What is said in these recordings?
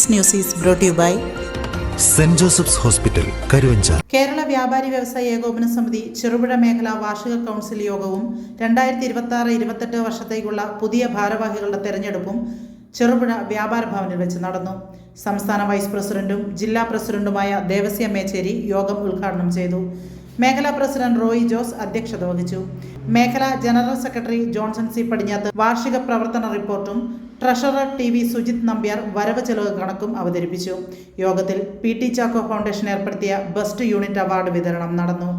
This news is brought to you by Saint Joseph's hospital, Karuvanchal. Kerala വ്യാപാരി വ്യവസായ ഏകോപന സമിതി ചെറുപുഴ മേഖല വാർഷിക കൗൺസിൽ യോഗവും 2026-28 വർഷത്തേക്കുള്ള പുതിയ ഭാരവാഹികളുടെ തെരഞ്ഞെടുപ്പും ചെറുപുഴ വ്യാപാര ഭവനിൽ വെച്ച് നടന്നു. സംസ്ഥാന വൈസ് പ്രസിഡന്റും ജില്ലാ പ്രസിഡന്റുമായ ദേവസ്യ മേച്ചേരി യോഗം ഉദ്ഘാടനം ചെയ്തു. മേഖലാ പ്രസിഡന്റ് റോയി ജോസ് അധ്യക്ഷത വഹിച്ചു. മേഖലാ ജനറൽ സെക്രട്ടറി ജോൺസൺ സി പടിഞ്ഞാത്ത് വാർഷിക പ്രവർത്തന റിപ്പോർട്ടും ട്രഷറർ TV സുജിത് നമ്പ്യാർ വരവ് ചെലവ് കണക്കും അവതരിപ്പിച്ചു. യോഗത്തിൽ PT ചാക്കോ ഫൗണ്ടേഷൻ ഏർപ്പെടുത്തിയ ബെസ്റ്റ് യൂണിറ്റ് അവാർഡ് വിതരണം നടന്നു.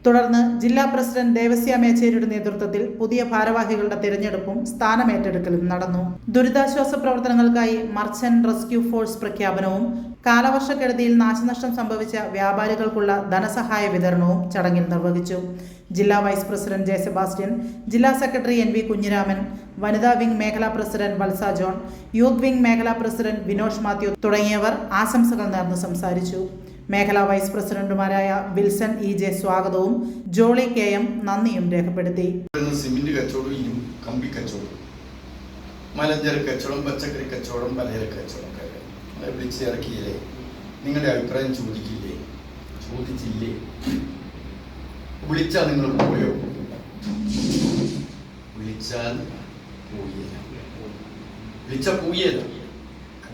തുടർന്ന് ജില്ലാ പ്രസിഡന്റ് ദേവസ്യ മേച്ചേരിയുടെ നേതൃത്വത്തിൽ പുതിയ ഭാരവാഹികളുടെ തിരഞ്ഞെടുപ്പും സ്ഥാനമേറ്റെടുക്കലും നടന്നു. ദുരിതാശ്വാസ പ്രവർത്തനങ്ങൾക്കായി മർച്ചന്റ് റെസ്ക്യൂ ഫോഴ്സ് പ്രഖ്യാപനവും കാലവർഷക്കെടുതിയിൽ നാശനഷ്ടം സംഭവിച്ച വ്യാപാരികൾക്കുള്ള ധനസഹായ വിതരണവും ചടങ്ങിൽ നിർവഹിച്ചു. ജില്ലാ വൈസ് പ്രസിഡന്റ് ജെ സെബാസ്റ്റ്യൻ, ജില്ലാ സെക്രട്ടറി NV കുഞ്ഞിരാമൻ, വനിതാ വിംഗ് മേഖലാ പ്രസിഡന്റ് വത്സ ജോൺ, യൂത്ത് വിംഗ് മേഖലാ പ്രസിഡന്റ് വിനോഷ് മാത്യു തുടങ്ങിയവർ ആശംസകൾ നേർന്ന് സംസാരിച്ചു. മേഖലാ വൈസ് പ്രസിഡന്റുമാരായ വിൽസൺ EJ സ്വാഗതവും ജോളി KM നന്ദിയും രേഖപ്പെടുത്തി. സിമന്റ് കച്ചവടം, കമ്പി കച്ചവടം, മലഞ്ചര കച്ചവടം, പച്ചക്കറി കച്ചവടം, പലചര കച്ചവടം വിളിച്ചിറക്കിയില്ലേ? നിങ്ങളുടെ അഭിപ്രായം ചോദിച്ചില്ലേ? വിളിച്ചാൽ നിങ്ങൾ പോയോ? വിളിച്ചാൽ പോയില്ല.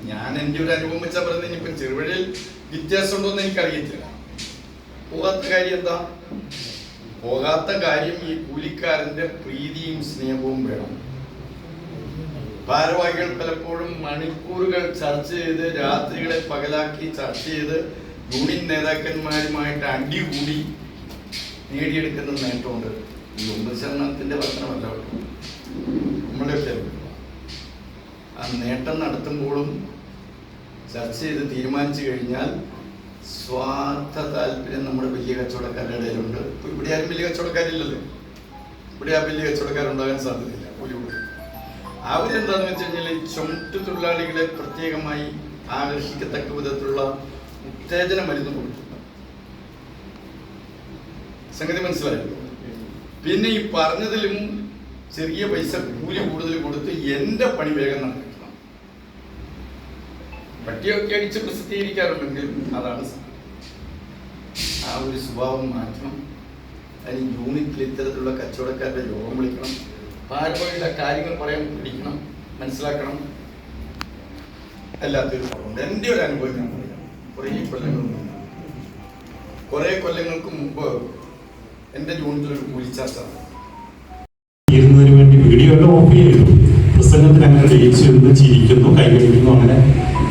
ഞാൻ എൻ്റെ ഒരു അനുഭവം വെച്ചാൽ പറയുന്നത്, ഇനിയിപ്പം ചെറുപുഴയിൽ വ്യത്യാസമുണ്ടോന്ന് എനിക്കറിയത്തില്ല. പോകാത്ത കാര്യം എന്താ? പോകാത്ത കാര്യം ഈ കൂലിക്കാരൻ്റെ പ്രീതിയും സ്നേഹവും വേണം. ഭാരവാഹികൾ പലപ്പോഴും മണിക്കൂറുകൾ ചർച്ച ചെയ്ത്, രാത്രികളെ പകലാക്കി ചർച്ച ചെയ്ത്, യൂണിയൻ നേതാക്കന്മാരുമായിട്ട് അടികൂടി നേടിയെടുക്കുന്ന നേട്ടമുണ്ട്. ഈ 1% വർധനമല്ല നമ്മളെയൊക്കെ ആ നേട്ടം നടത്തുമ്പോഴും ചർച്ച ചെയ്ത് തീരുമാനിച്ചു കഴിഞ്ഞാൽ സ്വാർത്ഥ താല്പര്യം നമ്മുടെ വലിയ കച്ചവടക്കാരുടെ ഇടയിലുണ്ട്. ഇപ്പോൾ ഇവിടെ ആരും വലിയ കച്ചവടക്കാരില്ലല്ലോ. ഇവിടെ ആ വലിയ കച്ചവടക്കാരുണ്ടാകാൻ സാധ്യതയില്ല. അവരെന്താണെന്ന് വെച്ച് കഴിഞ്ഞാൽ ഈ ചുമട്ടു തൊഴിലാളികളെ പ്രത്യേകമായി ആകർഷിക്കത്തക്ക വിധത്തിലുള്ള ഉത്തേജന മരുന്ന് കൊടുക്കും. സംഗതി മനസ്സിലായല്ലോ. പിന്നെ ഈ പറഞ്ഞതിലും ചെറിയ പൈസ കൂലി കൂടുതൽ കൊടുത്ത് എൻ്റെ പണി വേഗം നടക്കണം. പട്ടിയൊക്കെ അടിച്ച് പ്രസിദ്ധീകരിക്കാറുണ്ടെങ്കിൽ അതാണ് ആ ഒരു സ്വഭാവം മാറ്റണം. അതിന് യൂണിറ്റിൽ ഇത്തരത്തിലുള്ള കച്ചവടക്കാരുടെ യോഗം വിളിക്കണം. ഭാരവാഹികളുടെ കാര്യങ്ങൾ പറയാൻ പഠിക്കണം, മനസ്സിലാക്കണം. എല്ലാത്തിനും കുറവുണ്ട്. എൻ്റെ ഒരു അനുഭവം ഞാൻ പറയാം. കുറേ കൊല്ലങ്ങൾക്ക് മുമ്പ് എൻ്റെ യൂണിറ്റിലൊരു കൂലി ചാർജാണ്. വേണ്ടി വീഡിയോ ഒക്കെ ഓഫ് ചെയ്തു. പ്രസംഗത്തിന് അങ്ങനെ ജയിച്ചിരുന്നു, ചിരിക്കുന്നു, കൈകഴിക്കുന്നു. അങ്ങനെ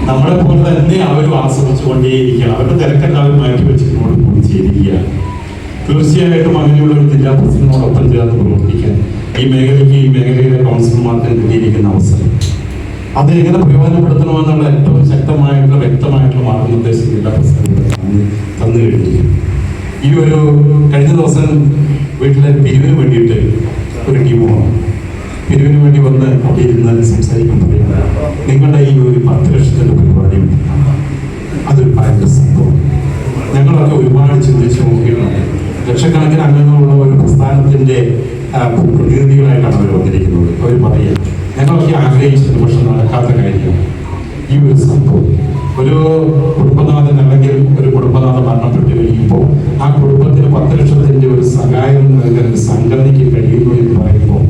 നമ്മളെ പോലെ തന്നെ അവരും ആസ്വദിച്ചുകൊണ്ടേയിരിക്കുകയാണ്. അവരുടെ തിരക്കെല്ലാവരും മാറ്റി വെച്ചിട്ടുകൊണ്ട് കൂടി ചെയ്തിരിക്കുകയാണ്. തീർച്ചയായിട്ടും അങ്ങനെയുള്ള ഒരു ജില്ലാ പ്രസിഡന്റിനോടൊപ്പം ചേർന്ന് പ്രവർത്തിക്കാൻ ഈ മേഖലയിലെ കൗൺസിലർമാർക്ക് കിട്ടിയിരിക്കുന്ന അവസരം അത് എങ്ങനെ പ്രയോജനപ്പെടുത്തണമെന്നുള്ള ഏറ്റവും ശക്തമായിട്ടുള്ള വ്യക്തമായിട്ടുള്ള മാർഗനിർദ്ദേശം ജില്ലാ പ്രസിഡന്റ് തന്നു കഴിഞ്ഞു. ഈ ഒരു കഴിഞ്ഞ ദിവസം വീട്ടിലെ പിരിവിന് വേണ്ടിയിട്ട് ഒരു ടീം പോകണം. പിരിവിന് വേണ്ടി വന്ന് അവിടെ ഇരുന്ന് സംസാരിക്കുമ്പോൾ നിങ്ങളുടെ ഈ ഒരു 10 ലക്ഷത്തിൻ്റെ പരിപാടി അതൊരു ഭയങ്കര സംഭവം. ഞങ്ങളൊക്കെ ഒരുപാട് ചിന്തിച്ച് നോക്കിയിട്ടുണ്ട്. ലക്ഷക്കണക്കിന് അംഗങ്ങളുള്ള ഒരു പ്രസ്ഥാനത്തിൻ്റെ പ്രതിനിധികളായിട്ടാണ് അവർ വന്നിരിക്കുന്നത്. അവർ പറയുക ഞങ്ങളൊക്കെ ആഗ്രഹിച്ചത് പക്ഷെ നടക്കാത്ത കാര്യമാണ് ഈ ഒരു സംഭവം. ഒരു കുടുംബനാഥൻ അല്ലെങ്കിൽ ഒരു കുടുംബനാഥൻ മരണപ്പെട്ട് കഴിയുമ്പോൾ ആ കുടുംബത്തിന് 10 ലക്ഷത്തിൻ്റെ ഒരു സഹായം നൽകാൻ ഒരു സംഘടനയ്ക്ക് കഴിയുന്നു എന്ന് പറയുമ്പോൾ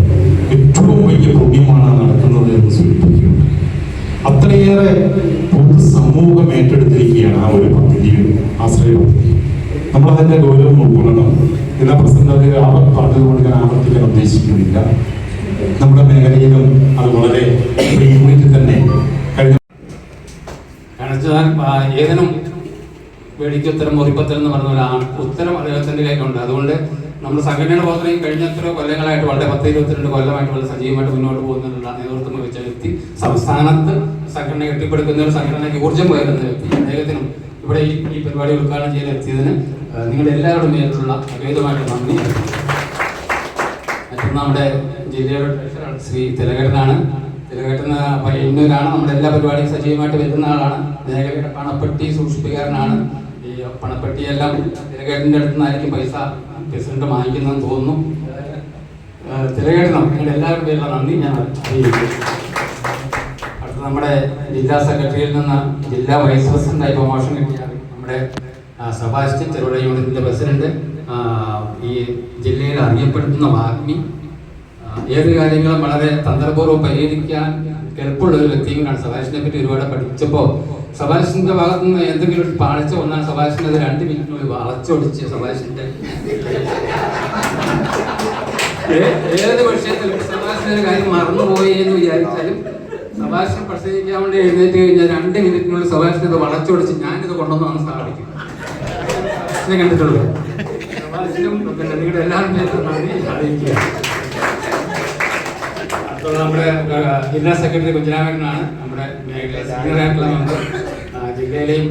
ഏറ്റവും വലിയ പുണ്യമാണ് നടക്കുന്നത് എന്ന് സൂചിപ്പിക്കുകയുണ്ട്. അത്രയേറെ പൊതു സമൂഹം ഏറ്റെടുത്തിരിക്കുകയാണ് ആ ഒരു പദ്ധതിയും ആശ്രയ പദ്ധതി. നമ്മളതിൻ്റെ ഗൗരവം ഉൾക്കൊള്ളണം. ജില്ലാ പ്രസിഡന്റ് പറഞ്ഞതുകൊണ്ട് ഞാൻ ആവർത്തിക്കാൻ ഉദ്ദേശിക്കുന്നില്ല. നമ്മുടെ മേഖലയിലും അത് വളരെ യൂണിറ്റിൽ തന്നെ കഴിഞ്ഞ ഏതിനും വേടിക്കുത്തരം മുറിപ്പത്തരം എന്ന് പറഞ്ഞ ഉത്തരം അദ്ദേഹത്തിൻ്റെ കയ്യിലുണ്ട്. അതുകൊണ്ട് നമ്മൾ സംഘടനയുടെ പ്രവർത്തനം കഴിഞ്ഞ എത്ര കൊല്ലങ്ങളായിട്ട് വളരെ 10-22 കൊല്ലമായിട്ട് വളരെ സജീവമായിട്ട് മുന്നോട്ട് പോകുന്നതിനുള്ള നേതൃത്വം വെച്ച വ്യക്തി, സംസ്ഥാനത്ത് സംഘടന കെട്ടിപ്പടുക്കുന്ന ഒരു സംഘടനയ്ക്ക് ഊർജ്ജം പകരുന്ന വ്യക്തി, അദ്ദേഹത്തിനും ഇവിടെ ഈ പരിപാടി ഉദ്ഘാടനം ചെയ്യാൻ എത്തിയതിന് നിങ്ങളുടെ എല്ലാവരുടെ മേലുള്ള അദ്വൈതമായിട്ട് നന്ദി. മറ്റൊന്ന് നമ്മുടെ ജില്ലയുടെ ട്രഷറർ ശ്രീ തിലകേട്ടനാണ്. തിലകേട്ടന് ഇന്നൊരാണ് നമ്മുടെ എല്ലാ പരിപാടിയും സജീവമായിട്ട് വരുന്ന ആളാണ്. മേഖലയുടെ പണപ്പെട്ടി സൂക്ഷിപ്പുകാരനാണ്. ഈ പണപ്പെട്ടിയെല്ലാം തിലകേട്ടൻ്റെ അടുത്ത് നിന്നായിരിക്കും പൈസ പ്രസിഡന്റ് വാങ്ങിക്കുന്നതെന്ന് തോന്നുന്നു. തിലകേട്ടനും നിങ്ങളുടെ എല്ലാവരുടെ പേരുള്ള നന്ദി ഞാൻ അറിയിക്കും. നമ്മുടെ ജില്ലാ സെക്രട്ടറിയിൽ നിന്ന് ജില്ലാ വൈസ് പ്രസിഡന്റായി പ്രൊമോഷൻ കിട്ടിയ നമ്മുടെ സെബാസ്റ്റ്യൻ ചെറുപുഴ യൂണിറ്റിന്റെ പ്രസിഡന്റ്, ഈ ജില്ലയിൽ അറിയപ്പെടുന്ന വാഗ്മി, ഏത് കാര്യങ്ങളും വളരെ തന്ത്രപൂർവ്വം പരിഹരിക്കാൻ എളുപ്പമുള്ള ഒരു വ്യക്തിയും കൂടാണ്. സെബാസ്റ്റ്യനെ പറ്റി ഒരുപാട് പഠിച്ചപ്പോൾ സെബാസ്റ്റ്യന്റെ ഭാഗത്ത് നിന്ന് എന്തെങ്കിലും ഒരു പാളിച്ച വന്നാണ് സെബാസ്റ്റ്യൻ അത് 2 മിനിറ്റിനുള്ളിൽ വളച്ചൊടിച്ച് സെബാസ്റ്റ്യന്റെ ഏത് വിഷയത്തിലും സെബാസ്റ്റ്യന്റെ കാര്യം മറന്നുപോയി എന്ന് വിചാരിച്ചാലും സെബാസ്റ്റ്യൻ പ്രസംഗിക്കാൻ വേണ്ടി എഴുന്നേറ്റ് കഴിഞ്ഞാൽ 2 മിനിറ്റിനുള്ളിൽ സെബാസ്റ്റ്യൻ ഇത് വളച്ചൊടിച്ച് ഞാനിത് കൊണ്ടുവന്ന് സ്ഥാപിക്കും. സെബാസ്റ്റ്യനെ കണ്ടിട്ടുള്ളൂ. സെബാസ്റ്റ്യനും പിന്നെ നിങ്ങളുടെ എല്ലാവരും നന്ദി അറിയിക്കുക. അപ്പോൾ നമ്മുടെ ജില്ലാ സെക്രട്ടറി കുഞ്ഞിരാമേട്ടനാണ് നമ്മുടെ മേഖല സീനിയർ ആയിട്ടുള്ള മെമ്പർ, ജില്ലയിലെയും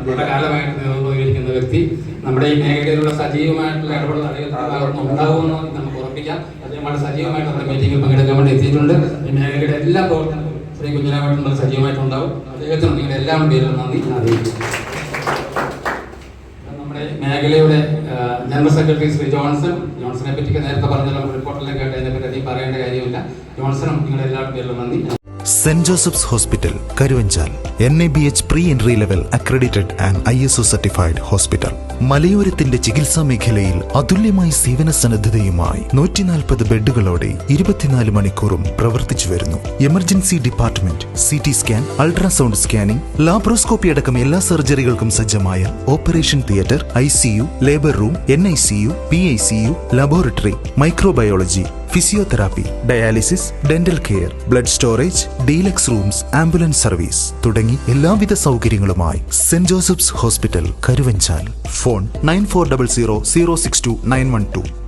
വളരെ കാലമായിട്ട് നേതൃത്വം വഹിക്കുന്ന വ്യക്തി. നമ്മുടെ ഈ മേഖലയിലുള്ള സജീവമായിട്ടുള്ള ഇടപെടൽ അദ്ദേഹത്തിന് ഉണ്ടാകുമെന്ന് നമുക്ക് ഉറപ്പിക്കാം. അദ്ദേഹം വളരെ സജീവമായിട്ട് നമ്മുടെ മീറ്റിംഗിൽ പങ്കെടുക്കാൻ വേണ്ടി എത്തിയിട്ടുണ്ട്. ഈ മേഖലയുടെ എല്ലാ പ്രവർത്തനങ്ങളും ശ്രീ കുഞ്ഞിരാമേട്ടൻ സജീവമായിട്ടുണ്ടാവും. അദ്ദേഹത്തിന് നിങ്ങളുടെ എല്ലാവരും പേരിലും നന്ദി അറിയിക്കും. നമ്മുടെ മേഖലയുടെ ജനറൽ സെക്രട്ടറി ശ്രീ ജോൺസനെ പറ്റി നേരത്തെ പറഞ്ഞ റിപ്പോർട്ടിലേക്ക് കേട്ട് അതിനെപ്പറ്റി അധികം പറയേണ്ട കാര്യമില്ല. ജോൺസണും നിങ്ങളുടെ എല്ലാവരും പേരിലും നന്ദി. Saint Joseph's hospital Karuvanchal NABH pre entry level accredited and ISO certified hospital. മലയോരത്തിന്റെ ചികിത്സാ മേഖലയിൽ അതുല്യമായ സേവന സന്നദ്ധതയുമായി 140 ബെഡുകളോടെ 24 മണിക്കൂറും പ്രവർത്തിച്ചു വരുന്നു. Emergency department, CT scan, ultrasound scanning, laparoscopy അടക്കം എല്ലാ സർജറികൾക്കും സജ്ജമായ operation theatre, ICU, labour room, NICU, PICU, laboratory, microbiology, physiotherapy, dialysis, dental care, blood storage, deluxe rooms, ambulance service തുടങ്ങി എല്ലാവിധ സൗകര്യങ്ങളുമായി Saint Joseph's hospital Karuvanchal. Phone 9400 062 912.